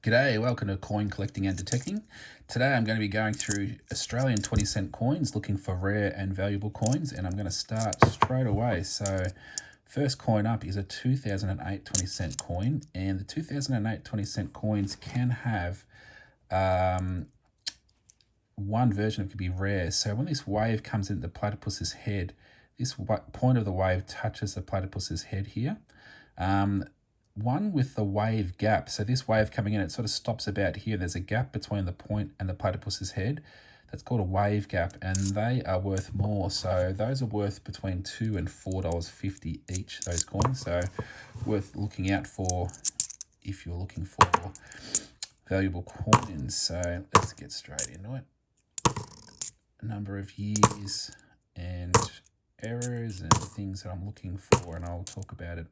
G'day, welcome to Coin Collecting and Detecting. Today I'm going to be going through Australian 20-cent coins, looking for rare and valuable coins, and I'm going to start straight away. So first coin up is a 2008 20-cent coin, and the 2008 20-cent coins can have one version of it could be rare. So when this wave comes into the platypus's head, this point of the wave touches the platypus's head here. One with the wave gap. So this wave coming in, it sort of stops about here. There's a gap between the point and the platypus's head. That's called a wave gap, and they are worth more. So those are worth between $2 and $4.50 each, those coins. So worth looking out for if you're looking for valuable coins. So let's get straight into it. A number of years and errors and things that I'm looking for, and I'll talk about it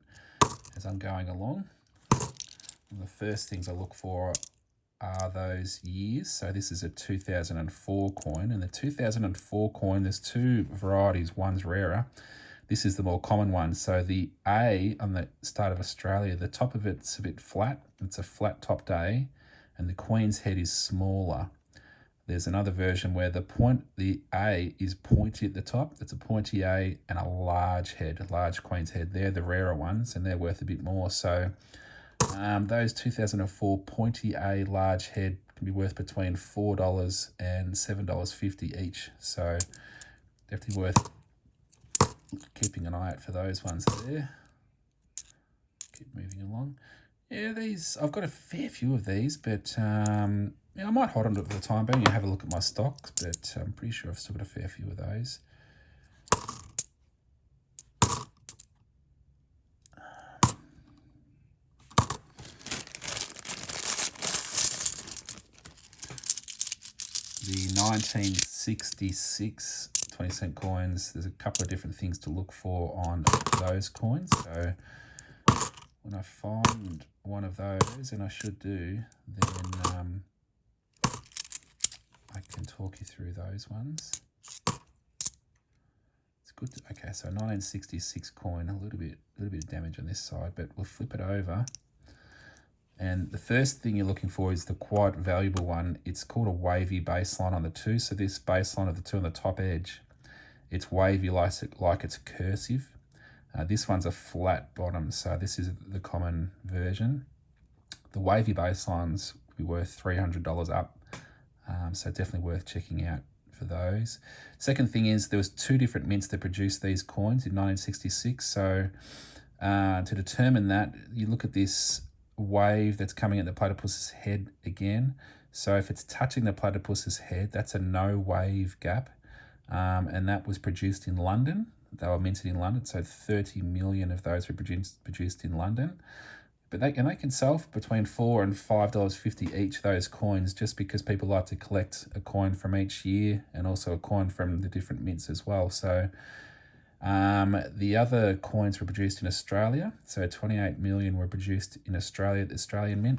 as I'm going along. And the first things I look for are those years. So this is a 2004 coin, and the 2004 coin, there's two varieties. One's rarer. This is the more common one. So the A on the start of Australia, the top of it's a bit flat. It's a flat topped A, and the queen's head is smaller. There's another version where the A is pointy at the top. It's a pointy A and a large head, a large queen's head. They're the rarer ones, and they're worth a bit more. So those 2004 pointy A large head can be worth between $4 and $7.50 each. So definitely worth keeping an eye out for those ones there. Keep moving along. Yeah, I've got a fair few of these, but yeah, I might hold on to it for the time being and have a look at my stocks, but I'm pretty sure I've still got a fair few of those. The 1966 20-cent coins, there's a couple of different things to look for on those coins. So when I find one of those, and I should do, then I can talk you through those ones. It's good. Okay, so 1966 coin, a little bit of damage on this side, but we'll flip it over. And the first thing you're looking for is the quite valuable one. It's called a wavy baseline on the two. So this baseline of the two on the top edge, it's wavy like it's cursive. This one's a flat bottom, so this is the common version. The wavy baselines will be worth $300 up, so definitely worth checking out for those. Second thing is there was two different mints that produced these coins in 1966. So to determine that, you look at this wave that's coming at the platypus's head again. So if it's touching the platypus's head, that's a no wave gap, and that was produced in London. They were minted in London, so 30 million of those were produced in London. But they can sell for between $4 and $5.50 each, those coins, just because people like to collect a coin from each year and also a coin from the different mints as well. So the other coins were produced in Australia. So 28 million were produced in Australia, the Australian mint.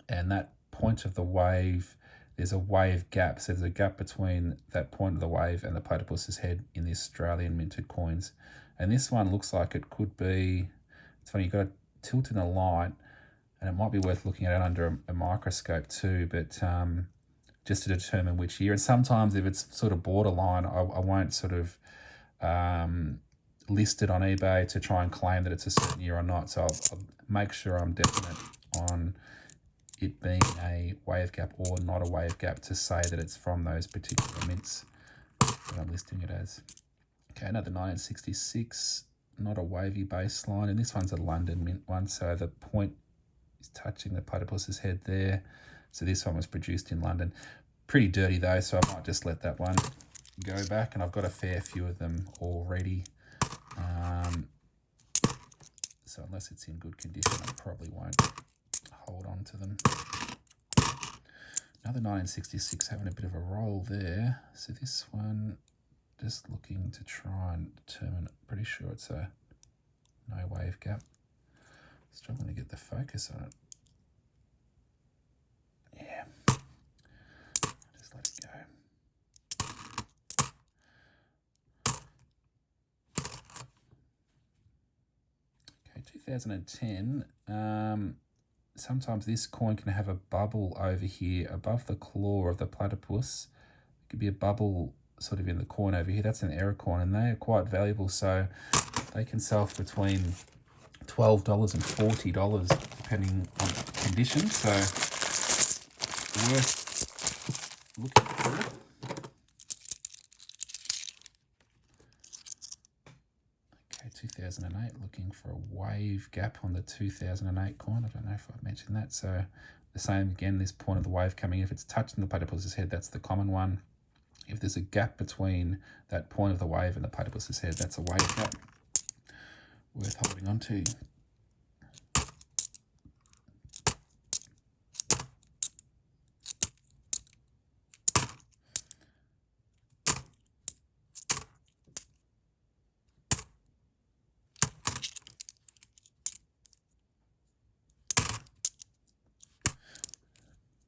And that point of the wave, there's a wave gap. So there's a gap between that point of the wave and the platypus's head in the Australian minted coins. And this one looks like it could be, it's funny, you've got to tilt in a light, and it might be worth looking at it under a microscope too, but just to determine which year. And sometimes if it's sort of borderline, I won't sort of list it on eBay to try and claim that it's a certain year or not. So I'll make sure I'm definite on it being a wave gap or not a wave gap to say that it's from those particular mints that I'm listing it as. Okay, another 1966, not a wavy baseline, and this one's a London mint one, so the point is touching the platypus's head there. So this one was produced in London. Pretty dirty though, so I might just let that one go back, and I've got a fair few of them already. So unless it's in good condition, I probably won't hold on to them. Another 1966 having a bit of a roll there. So this one, just looking to try and determine, pretty sure it's a no wave gap. Struggling to get the focus on it. Yeah. Just let it go. 2010, sometimes this coin can have a bubble over here above the claw of the platypus. It could be a bubble sort of in the coin over here. That's an error coin, and they are quite valuable. So they can sell for between $12 and $40 depending on condition. So worth looking for. Okay, 2008, looking for a wave gap on the 2008 coin. I don't know if I've mentioned that. So the same again, this point of the wave coming, if it's touching the platypus's head, that's the common one. If there's a gap between that point of the wave and the platypus's head, that's a wave gap. Worth holding on to.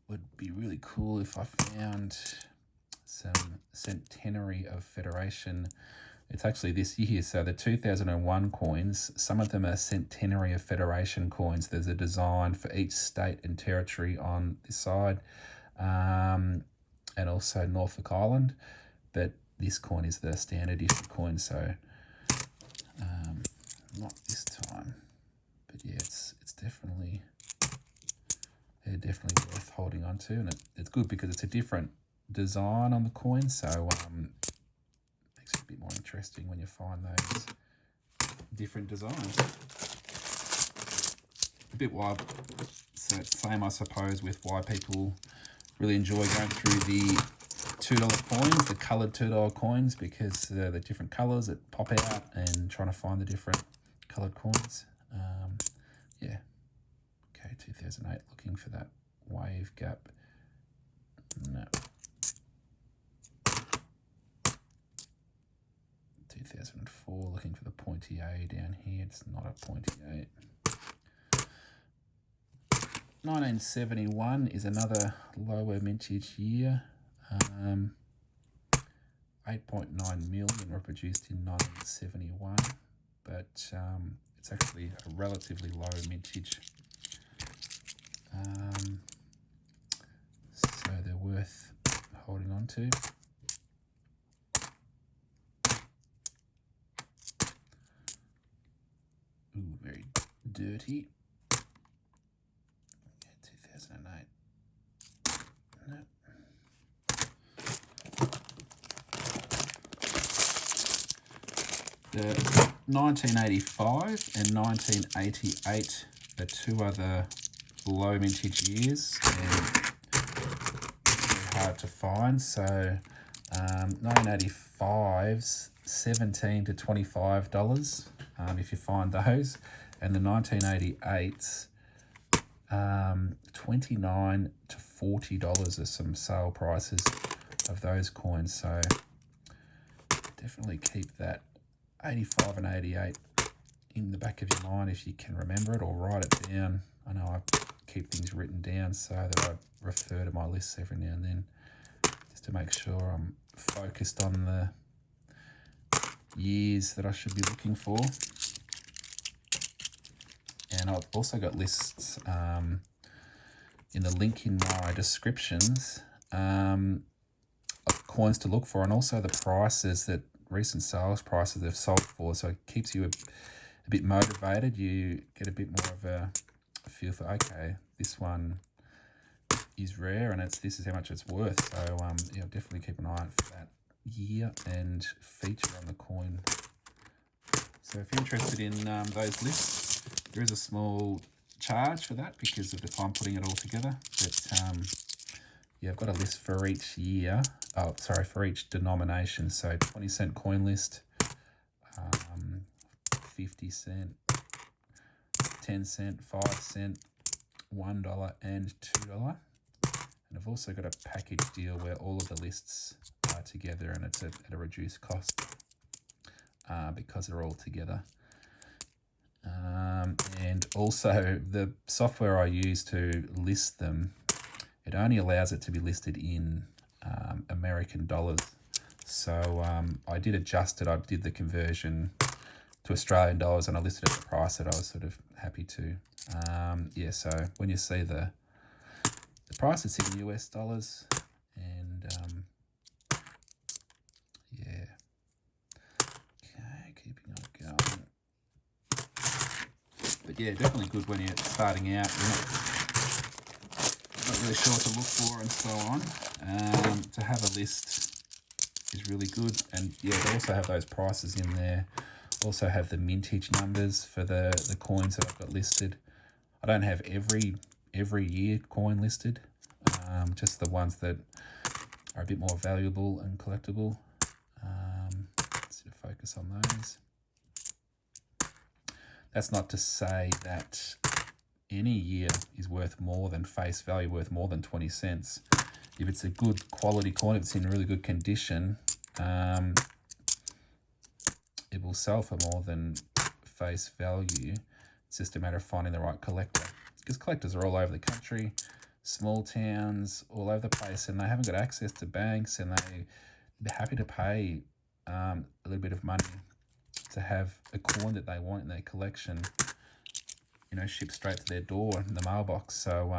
Would be really cool if I found some centenary of Federation. It's actually this year, so the 2001 coins, some of them are centenary of Federation coins. There's a design for each state and territory on this side, and also Norfolk Island, but this coin is the standard issue coin, so not this time, but yeah, it's definitely, they're definitely worth holding on to, and it's good because it's a different design on the coin, so makes it a bit more interesting when you find those different designs. A bit why, so it's the same, I suppose, with why people really enjoy going through the $2 coins, the coloured $2 coins, because the different colours that pop out and trying to find the different coloured coins. Yeah. Okay, 2008, looking for that wave gap. No. 2004, looking for the pointy A down here. It's not a pointy A. 1971 is another lower mintage year. 8.9 million were produced in 1971, but it's actually a relatively low mintage. So they're worth holding on to. Ooh, very dirty. Okay, 2008. No. The 1985 and 1988 are two other low mintage years, and very hard to find. So 1985's $17 to $25 if you find those, and the 1988's $29 to $40 are some sale prices of those coins. So definitely keep that 85 and 88 in the back of your mind if you can remember it, or write it down. I know I keep things written down so that I refer to my lists every now and then, just to make sure I'm focused on the years that I should be looking for. And I've also got lists in the link in my descriptions of coins to look for, and also the prices, that recent sales prices they've sold for, so it keeps you a bit motivated. You get a bit more of a feel for, okay, this one is rare and this is how much it's worth. So yeah, definitely keep an eye out for that year and feature on the coin. So if you're interested in those lists, there is a small charge for that because of the time putting it all together. But yeah, I've got a list for each year. Oh, sorry, for each denomination. So 20-cent coin list, 50 cent, 10 cent, 5 cent, $1 and $2. And I've also got a package deal where all of the lists are together, and it's at a reduced cost because they're all together. And also the software I use to list them, it only allows it to be listed in American dollars. So I did adjust it. I did the conversion to Australian dollars, and I listed at the price that I was sort of happy to. Yeah, so when you see the price, it's in US dollars, and yeah. Okay, keeping on going. But yeah, definitely good when you're starting out. You're not really sure what to look for and so on. To have a list is really good, and yeah, they also have those prices in there. Also have the mintage numbers for the coins that I've got listed. I don't have every year coin listed, just the ones that are a bit more valuable and collectible. Let's focus on those. That's not to say that any year is worth more than face value, worth more than 20 cents. If it's a good quality coin, if it's in really good condition, it will sell for more than face value. It's just a matter of finding the right collector, because collectors are all over the country, small towns, all over the place, and they haven't got access to banks, and they're happy to pay a little bit of money to have a coin that they want in their collection, shipped straight to their door in the mailbox. So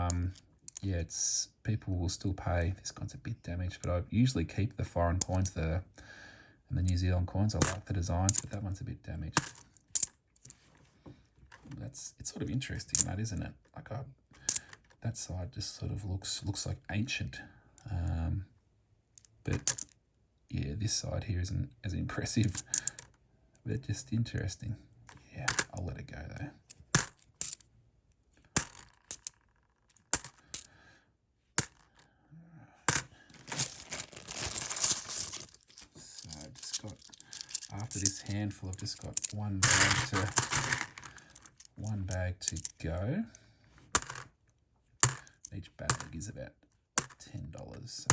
yeah, it's people will still pay. This coin's a bit damaged, but I usually keep the foreign coins, and the New Zealand coins. I like the designs, but that one's a bit damaged. It's sort of interesting, that, isn't it? Like that side just sort of looks like ancient, but yeah, this side here isn't as impressive, but just interesting. Yeah, I'll let it go though. So I've just got, after this handful, I've just got one bag to go. Each bag is about $10. So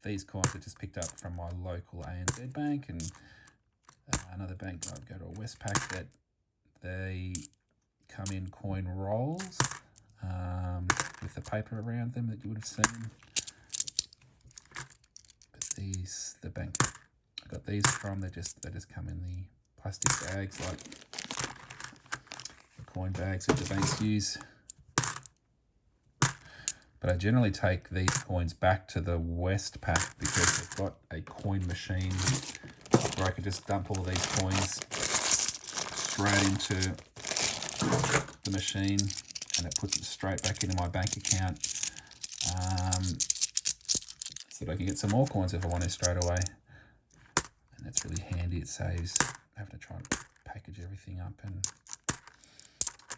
these coins I just picked up from my local ANZ bank, and another bank I'd go to a Westpac, that they come in coin rolls with the paper around them that you would have seen. But these, the bank I got these from, they just come in the plastic bags, like the coin bags that the banks use. But I generally take these coins back to the Westpac, because they've got a coin machine where I could just dump all these coins straight into the machine, and it puts it straight back into my bank account, so that I can get some more coins if I want to straight away. And that's really handy. It saves having to try and package everything up, and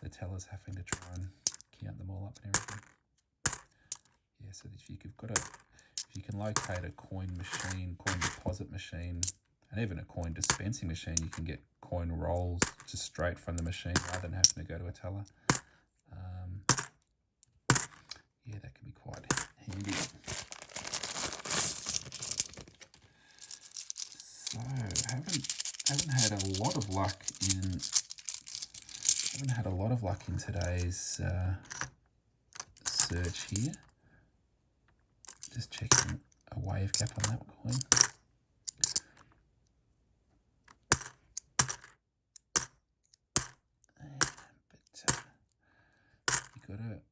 the tellers having to try and count them all up and everything. Yeah, so if you can locate a coin machine, coin deposit machine, and even a coin dispensing machine, you can get coin rolls just straight from the machine rather than having to go to a teller. Yeah, that can be quite handy. So haven't had a lot of luck in today's search here. Just checking a wave gap on that coin. But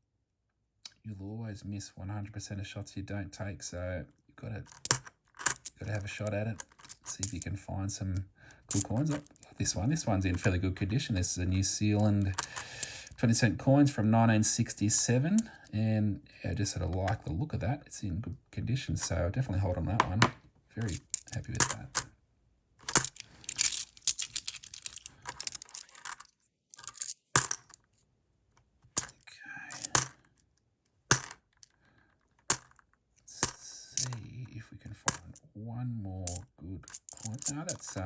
you'll always miss 100% of shots you don't take. So you've got to have a shot at it. See if you can find some cool coins. Like this one. This one's in fairly good condition. This is a New Zealand 20-cent coins from 1967, and yeah, I just sort of like the look of that. It's in good condition, so I'll definitely hold on that one. Very happy with that. Okay. Let's see if we can find one more good coin. Now that's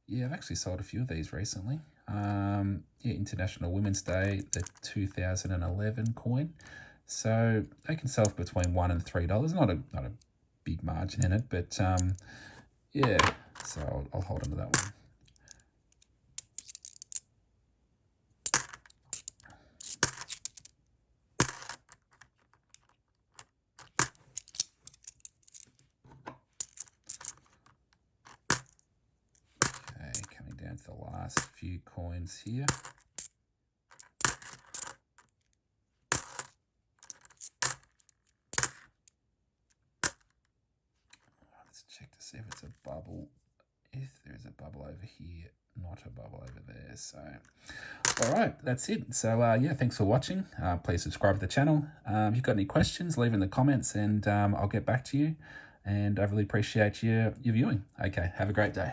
yeah, I've actually sold a few of these recently. Yeah, International Women's Day, the 2011 coin. So they can sell for between $1 and $3. Not a big margin in it, but yeah. So I'll hold on to that one. Okay, coming down to the last nice few coins here. Let's check to see if it's a bubble. If there's a bubble over here, not a bubble over there. So, all right, that's it. So, yeah, thanks for watching. Please subscribe to the channel. If you've got any questions, leave in the comments, and I'll get back to you. And I really appreciate your viewing. Okay, have a great day.